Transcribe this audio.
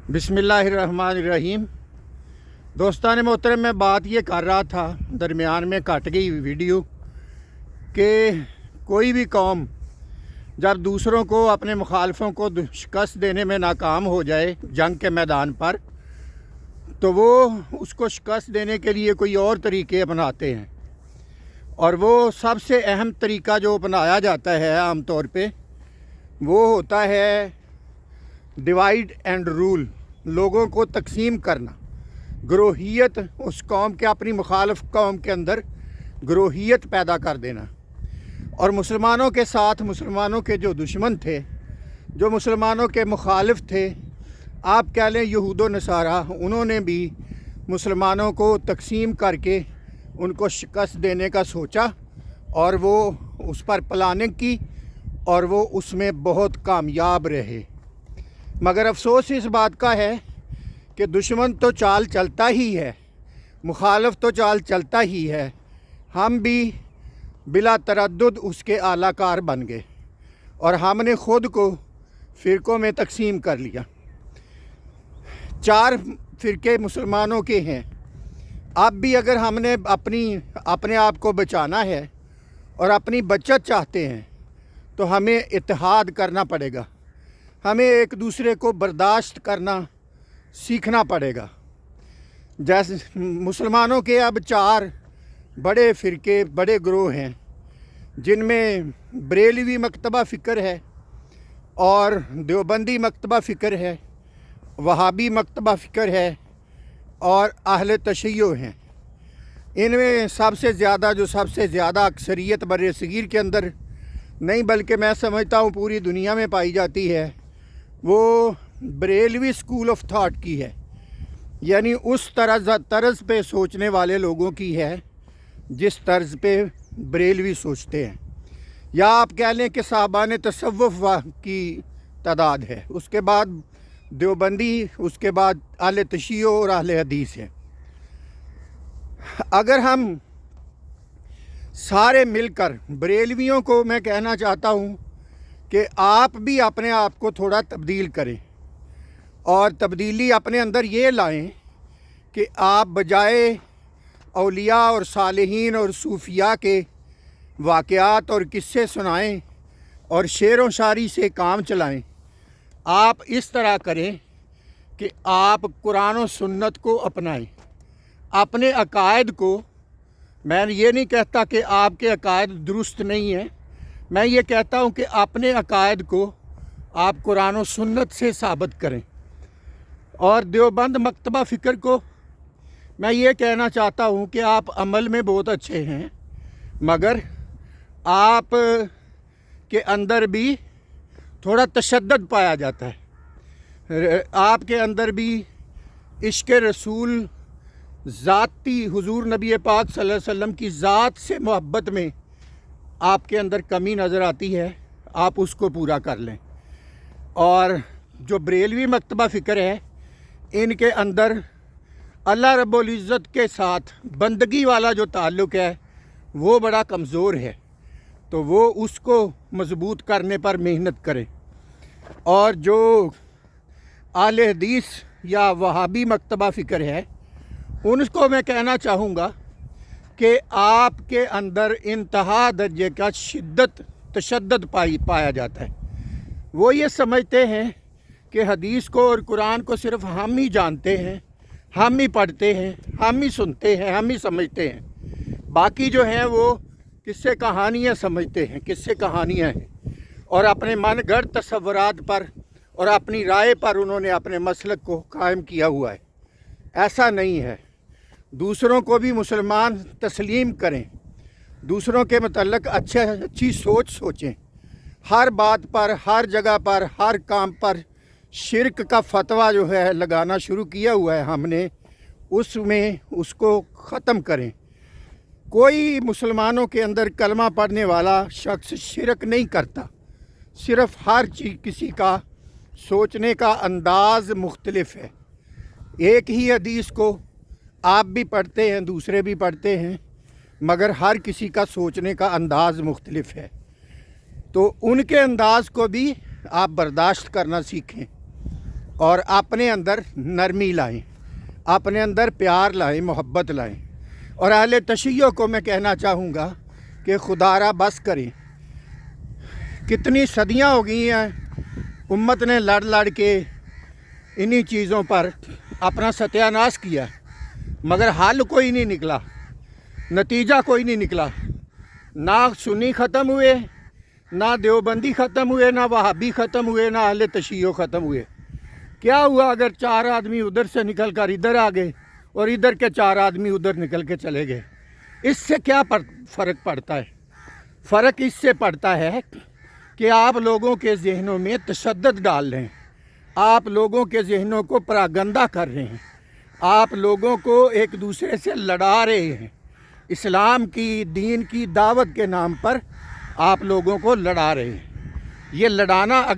बिस्मिल्लाहिर्रहमानिर्रहीम। दोस्तान मोहतरम, मैं बात ये कर रहा था, दरमियान में कट गई वीडियो, कि कोई भी कौम जब दूसरों को, अपने मुखालफों को शिकस्त देने में नाकाम हो जाए जंग के मैदान पर, तो वो उसको शिकस्त देने के लिए कोई और तरीके अपनाते हैं। और वो सबसे अहम तरीका जो अपनाया जाता है आम तौर पे, वो होता है डिवाइड एंड रूल। लोगों को तकसीम करना, ग्रोहियत, उस कौम के, अपनी मुखालिफ कौम के अंदर ग्रोहियत पैदा कर देना। और मुसलमानों के साथ, मुसलमानों के जो दुश्मन थे, जो मुसलमानों के मुखालिफ थे, आप कह लें यहूद व नसारा, उन्होंने भी मुसलमानों को तकसीम करके उनको शिकस्त देने का सोचा और वो उस पर प्लानिंग की और वो उसमें बहुत कामयाब रहे। मगर अफसोस इस बात का है कि दुश्मन तो चाल चलता ही है, मुखालिफ तो चाल चलता ही है। हम भी बिला तरद्दुद उसके आलाकार बन गए और हमने ख़ुद को फ़िरक़ों में तकसीम कर लिया। 4 फ़िरक़े मुसलमानों के हैं। अब भी अगर हमने अपने आप को बचाना है और अपनी बचत चाहते हैं तो हमें इत्तेहाद करना पड़ेगा, हमें एक दूसरे को बर्दाश्त करना सीखना पड़ेगा। जैसे मुसलमानों के अब 4 बड़े फ़िरक़े, बड़े ग्रोह हैं, जिनमें बरेलवी मकतबा फ़िक्र है और देवबंदी मकतबा फ़िक्र है, वहाबी मकतबा फ़िक्र है और अहले तशय्यो हैं। इनमें सबसे ज़्यादा अक्सरियत बर्र-ए-सग़ीर के अंदर नहीं, बल्कि मैं समझता हूँ पूरी दुनिया में पाई जाती है, वो बरेलवी स्कूल ऑफ थॉट की है। यानी उस तर्ज़ पे सोचने वाले लोगों की है जिस तर्ज़ पे बरेलवी सोचते हैं, या आप कह लें कि साहबान तसव्वुफ़ की तादाद है। उसके बाद देवबंदी, उसके बाद अहले तशय्यो और अहले हदीस हैं। अगर हम सारे मिलकर, बरेलवियों को मैं कहना चाहता हूँ कि आप भी अपने आप को थोड़ा तब्दील करें और तब्दीली अपने अंदर ये लाएं कि आप बजाय औलिया और सालिहीन और सूफिया के वाक़यात और किस्से सुनाएं और शेर व शायरी से काम चलाएं। आप इस तरह करें कि आप कुरान और सुन्नत को अपनाएं। अपने अकायद को, मैं ये नहीं कहता कि आपके अकायद दुरुस्त नहीं हैं, मैं ये कहता हूँ कि अपने अकायद को आप कुरान और सुन्नत से साबित करें। और देवबंद मकतबा फ़िक्र को मैं ये कहना चाहता हूँ कि आप अमल में बहुत अच्छे हैं, मगर आप के अंदर भी थोड़ा तशद्दुद पाया जाता है। आपके अंदर भी इश्क़ रसूल, ज़ाती हुज़ूर नबी पाक सल्लल्लाहु अलैहि वसल्लम की ज़ात से मोहब्बत में आपके अंदर कमी नज़र आती है, आप उसको पूरा कर लें। और जो बरेलवी मकतबा फ़िक्र है, इनके अंदर अल्लाह रब्बुल इज़्ज़त के साथ बंदगी वाला जो ताल्लुक़ है वो बड़ा कमज़ोर है, तो वो उसको मज़बूत करने पर मेहनत करें। और जो अहले हदीस या वहाबी मकतबा फ़िक्र है, उनको मैं कहना चाहूँगा कि आपके अंदर इंतहा दर्जे का तशद्दुद पाया जाता है। वो ये समझते हैं कि हदीस को और कुरान को सिर्फ़ हम ही जानते हैं, हम ही पढ़ते हैं, हम ही सुनते हैं, हम ही समझते हैं। बाकी जो हैं वो किस्से कहानियाँ समझते हैं, किस्से कहानियाँ हैं, और अपने मन गढ़ तसव्वुरात पर और अपनी राय पर उन्होंने अपने मसलक को कायम किया हुआ है। ऐसा नहीं है। दूसरों को भी मुसलमान तस्लीम करें, दूसरों के मतलब अच्छी सोच सोचें। हर बात पर, हर जगह पर, हर काम पर शिरक का फतवा जो है लगाना शुरू किया हुआ है हमने, उसमें उसको ख़त्म करें। कोई मुसलमानों के अंदर कलमा पढ़ने वाला शख्स शिरक नहीं करता, सिर्फ़ हर चीज़, किसी का सोचने का अंदाज़ मुख्तलिफ है। एक ही हदीस को आप भी पढ़ते हैं, दूसरे भी पढ़ते हैं, मगर हर किसी का सोचने का अंदाज़ मुख्तलिफ है। तो उनके अंदाज़ को भी आप बर्दाश्त करना सीखें। اور اپنے اندر نرمی لائیں، اپنے اندر پیار لائیں، محبت لائیں۔ اور اہل تشیع کو میں کہنا چاہوں گا کہ خدا را بس کریں۔ کتنی صدیاں ہو گئی ہیں امت نے لڑ لڑ کے انہی چیزوں پر اپنا ستیہ ناش کیا، مگر حل کوئی نہیں نکلا، نتیجہ کوئی نہیں نکلا۔ نہ سنی ختم ہوئے، نہ دیوبندی ختم ہوئے، نہ وہابی ختم ہوئے، نہ اہل تشیع ختم ہوئے۔ کیا ہوا اگر 4 آدمی ادھر سے نکل کر ادھر آ گئے اور ادھر کے 4 آدمی ادھر نکل کے چلے گئے؟ اس سے کیا فرق پڑتا ہے؟ فرق اس سے پڑتا ہے کہ آپ لوگوں کے ذہنوں میں تشدد ڈال رہے ہیں، آپ لوگوں کے ذہنوں کو پراگندہ کر رہے ہیں، آپ لوگوں کو ایک دوسرے سے لڑا رہے ہیں۔ اسلام کی، دین کی دعوت کے نام پر آپ لوگوں کو لڑا رہے ہیں۔ یہ لڑانا اگر